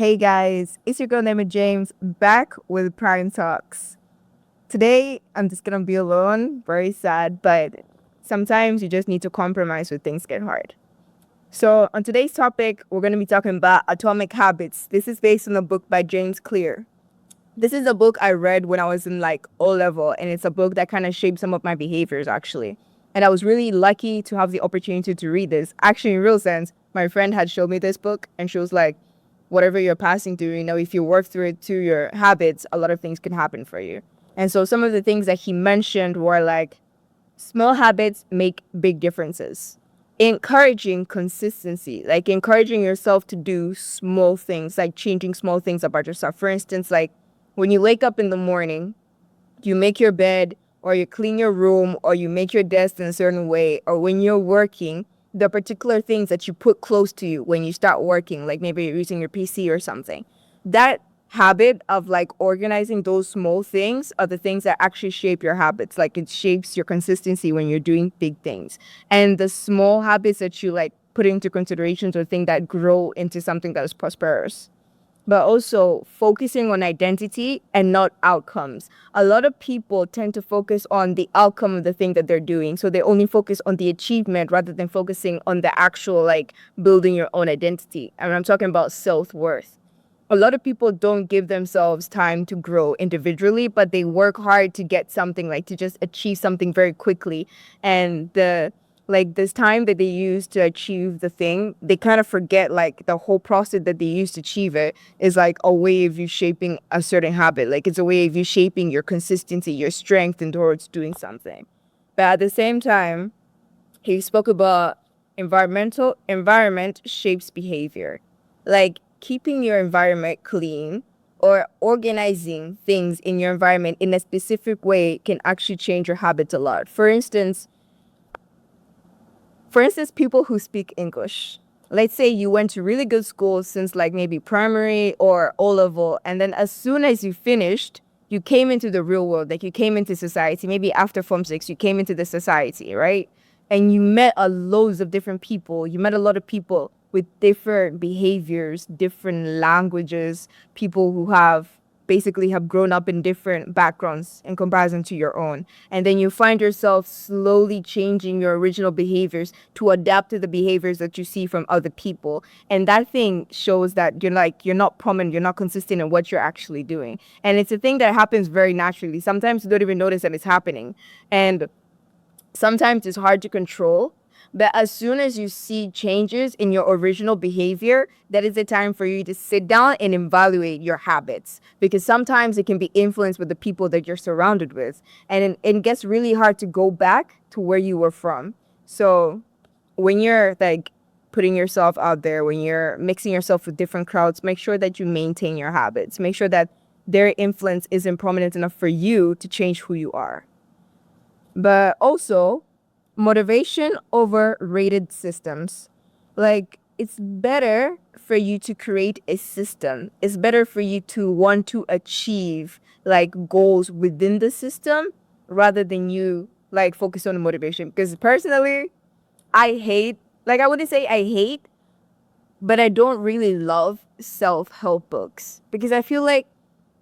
Hey guys, it's your girl Neema James back with Prime Talks. Today, I'm just gonna be alone, very sad, but sometimes you just need to compromise when things get hard. So, on today's topic, we're gonna be talking about atomic habits. This is based on a book by James Clear. This is a book I read when I was in like O level, and it's a book that kind of shaped some of my behaviors actually. And I was really lucky to have the opportunity to read this. Actually, in real sense, my friend had showed me this book, and she was like, whatever you're passing through, if you work through it to your habits, a lot of things can happen for you. And so some of the things that he mentioned were like small habits make big differences. Encouraging consistency, like encouraging yourself to do small things, like changing small things about yourself. For instance, like when you wake up in the morning, you make your bed or you clean your room or you make your desk in a certain way, or when you're working, the particular things that you put close to you when you start working, like maybe you're using your PC or something. That habit of like organizing those small things are the things that actually shape your habits. Like it shapes your consistency when you're doing big things. And the small habits that you like put into considerations are things that grow into something that is prosperous, but also focusing on identity and not outcomes. A lot of people tend to focus on the outcome of the thing that they're doing. So they only focus on the achievement rather than focusing on the actual, like, building your own identity. And I'm talking about self-worth. A lot of people don't give themselves time to grow individually, but they work hard to get something, like to just achieve something very quickly. And this time that they use to achieve the thing, they kind of forget like the whole process that they use to achieve it is like a way of you shaping a certain habit. Like it's a way of you shaping your consistency, your strength in towards doing something. But at the same time, he spoke about environment shapes behavior. Like keeping your environment clean or organizing things in your environment in a specific way can actually change your habits a lot. For instance, people who speak English. Let's say you went to really good school since like maybe primary or O level, and then as soon as you finished, you came into the real world, like you came into society. Maybe after Form 6, you came into the society, right? And you met a loads of different people. You met a lot of people with different behaviors, different languages, people who basically have grown up in different backgrounds in comparison to your own. And then you find yourself slowly changing your original behaviors to adapt to the behaviors that you see from other people. And that thing shows that you're not prominent, you're not consistent in what you're actually doing. And it's a thing that happens very naturally. Sometimes you don't even notice that it's happening. And sometimes it's hard to control. But as soon as you see changes in your original behavior, that is the time for you to sit down and evaluate your habits. Because sometimes it can be influenced with the people that you're surrounded with. And it gets really hard to go back to where you were from. So when you're like putting yourself out there, when you're mixing yourself with different crowds, make sure that you maintain your habits. Make sure that their influence isn't prominent enough for you to change who you are. But also, motivation over rated systems. Like, it's better for you to create a system. It's better for you to want to achieve like goals within the system rather than you like focus on the motivation. Because personally, I wouldn't say I hate, but I don't really love self-help books because I feel like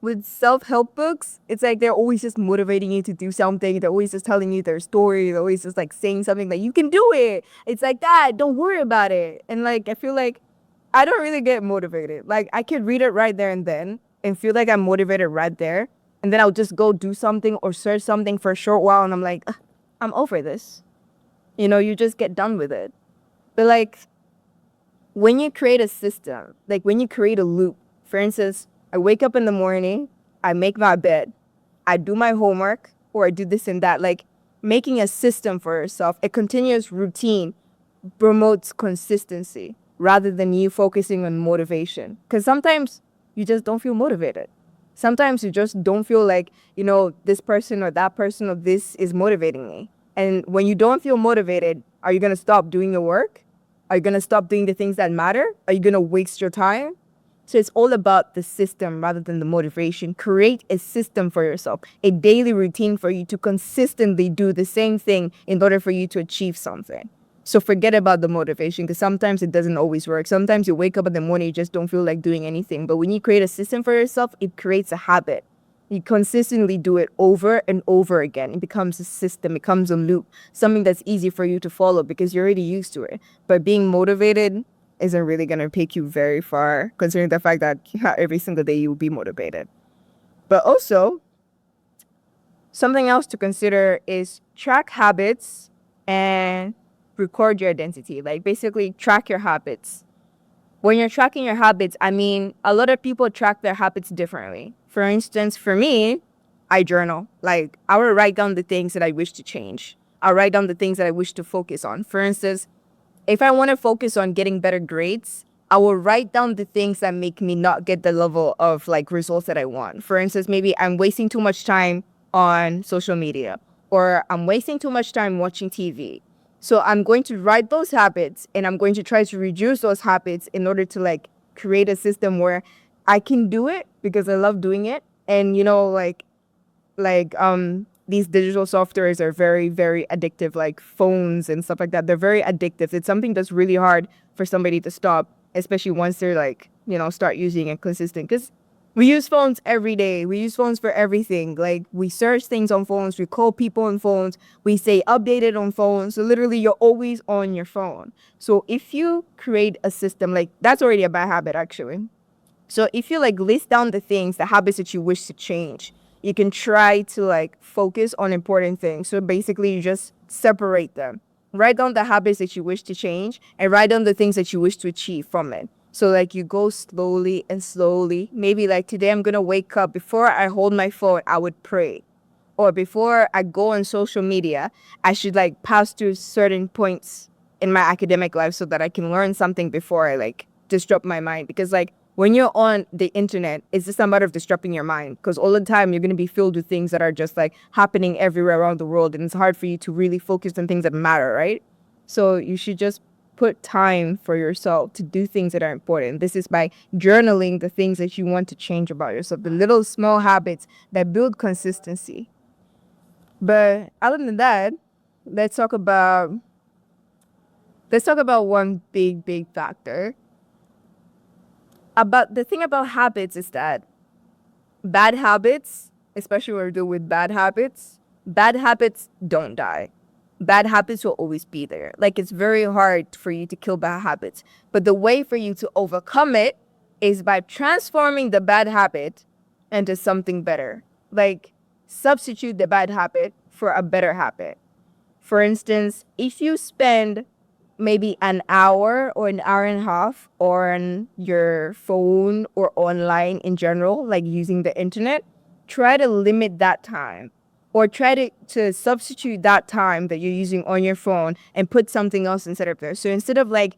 with self-help books, it's like they're always just motivating you to do something. They're always just telling you their story. They're always just like saying something like, you can do it. It's like that. Don't worry about it. And like, I feel like I don't really get motivated. Like I could read it right there and then and feel like I'm motivated right there. And then I'll just go do something or search something for a short while. And I'm like, "Ugh, I'm over this." You just get done with it. But like when you create a system, like when you create a loop, for instance, I wake up in the morning, I make my bed, I do my homework, or I do this and that. Like making a system for yourself, a continuous routine promotes consistency rather than you focusing on motivation. Because sometimes you just don't feel motivated. Sometimes you just don't feel like, this person or that person or this is motivating me. And when you don't feel motivated, are you going to stop doing the work? Are you going to stop doing the things that matter? Are you going to waste your time? So it's all about the system rather than the motivation. Create a system for yourself, a daily routine for you to consistently do the same thing in order for you to achieve something. So forget about the motivation, because sometimes it doesn't always work. Sometimes you wake up in the morning, you just don't feel like doing anything. But when you create a system for yourself, it creates a habit. You consistently do it over and over again. It becomes a system, it becomes a loop, something that's easy for you to follow because you're already used to it. But being motivated isn't really going to take you very far, considering the fact that not every single day you will be motivated. But also, something else to consider is track habits and record your identity. Like basically track your habits. When you're tracking your habits, I mean, a lot of people track their habits differently. For instance, for me, I journal. Like I will write down the things that I wish to change. I'll write down the things that I wish to focus on. For instance, if I want to focus on getting better grades, I will write down the things that make me not get the level of like results that I want. For instance, maybe I'm wasting too much time on social media, or I'm wasting too much time watching TV. So I'm going to write those habits and I'm going to try to reduce those habits in order to like create a system where I can do it because I love doing it. And these digital softwares are very, very addictive, like phones and stuff like that. They're very addictive. It's something that's really hard for somebody to stop, especially once they're like, start using it consistent. Because we use phones every day. We use phones for everything. Like we search things on phones, we call people on phones, we stay updated on phones. So literally you're always on your phone. So if you create a system, like that's already a bad habit actually. So if you like list down the things, the habits that you wish to change, you can try to like focus on important things. So basically you just separate them. Write down the habits that you wish to change and write down the things that you wish to achieve from it. So like you go slowly and slowly. Maybe like today I'm going to wake up. Before I hold my phone, I would pray. Or before I go on social media, I should like pass through certain points in my academic life so that I can learn something before I like disrupt my mind. Because like when you're on the internet, it's just a matter of disrupting your mind, because all the time you're going to be filled with things that are just like happening everywhere around the world, and it's hard for you to really focus on things that matter, right? So you should just put time for yourself to do things that are important. This is by journaling the things that you want to change about yourself, the little small habits that build consistency. But other than that, let's talk about one big factor. About the thing about habits is that bad habits, especially when we're dealing with bad habits don't die. Bad habits will always be there. Like it's very hard for you to kill bad habits. But the way for you to overcome it is by transforming the bad habit into something better. Like substitute the bad habit for a better habit. For instance, if you spend maybe an hour or an hour and a half on your phone or online in general, like using the internet, try to limit that time, or try to substitute that time that you're using on your phone and put something else instead of there. So instead of like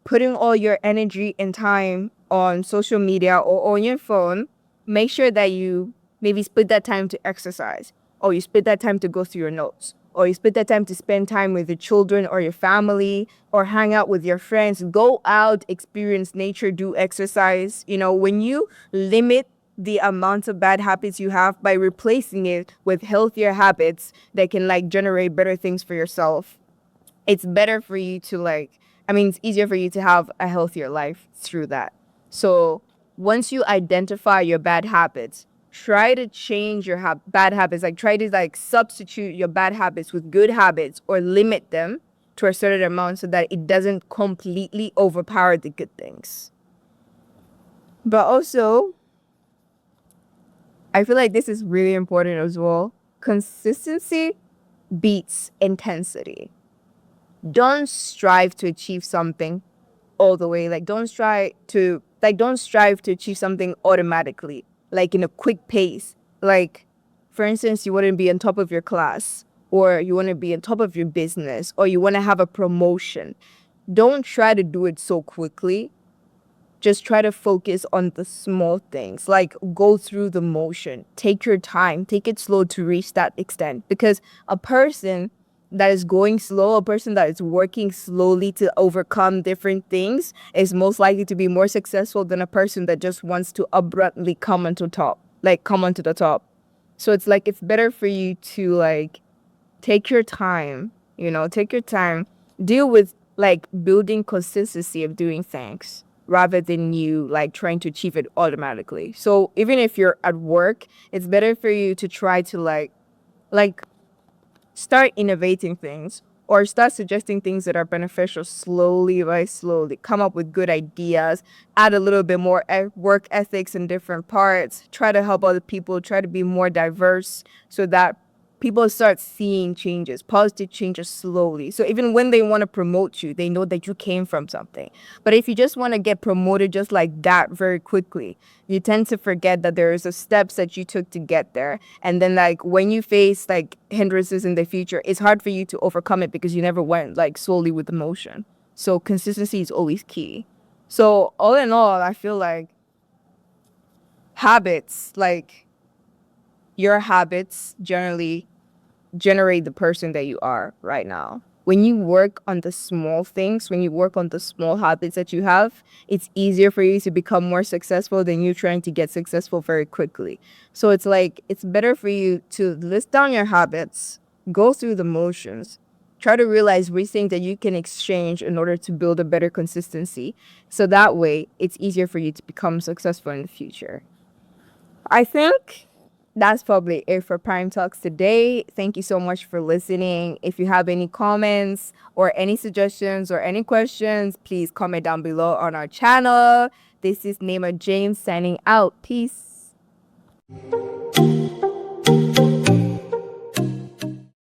putting all your energy and time on social media or on your phone, make sure that you maybe split that time to exercise, or you split that time to go through your notes, or you split that time to spend time with your children or your family, or hang out with your friends. Go out, experience nature, do exercise. When you limit the amount of bad habits you have by replacing it with healthier habits that can like generate better things for yourself, it's better for you to it's easier for you to have a healthier life through that. So once you identify your bad habits, try to change your bad habits. Like try to like substitute your bad habits with good habits, or limit them to a certain amount so that it doesn't completely overpower the good things. But also, I feel like this is really important as well. Consistency beats intensity. Don't strive to achieve something all the way. Like don't strive to achieve something automatically, like in a quick pace. Like for instance, you want to be on top of your class, or you want to be on top of your business, or you want to have a promotion. Don't try to do it so quickly. Just try to focus on the small things, like go through the motion, take your time, take it slow to reach that extent. Because a person that is going slow, a person that is working slowly to overcome different things, is most likely to be more successful than a person that just wants to abruptly come onto the top. So it's like, it's better for you to like take your time, take your time, deal with like building consistency of doing things rather than you like trying to achieve it automatically. So even if you're at work, it's better for you to try to like start innovating things or start suggesting things that are beneficial slowly by slowly. Come up with good ideas, add a little bit more work ethics in different parts, try to help other people, try to be more diverse so that people start seeing changes, positive changes slowly. So even when they want to promote you, they know that you came from something. But if you just want to get promoted just like that very quickly, you tend to forget that there is a steps that you took to get there. And then like when you face like hindrances in the future, it's hard for you to overcome it because you never went like solely with emotion. So consistency is always key. So all in all, I feel like habits, like your habits generally generate the person that you are right now. When you work on the small things, when you work on the small habits that you have, it's easier for you to become more successful than you trying to get successful very quickly. So it's like, it's better for you to list down your habits, go through the motions, try to realize which things that you can exchange in order to build a better consistency. So that way, it's easier for you to become successful in the future. I think that's probably it for Prime Talks today. Thank you so much for listening. If you have any comments or any suggestions or any questions, please comment down below on our channel. This is Neema James signing out. Peace.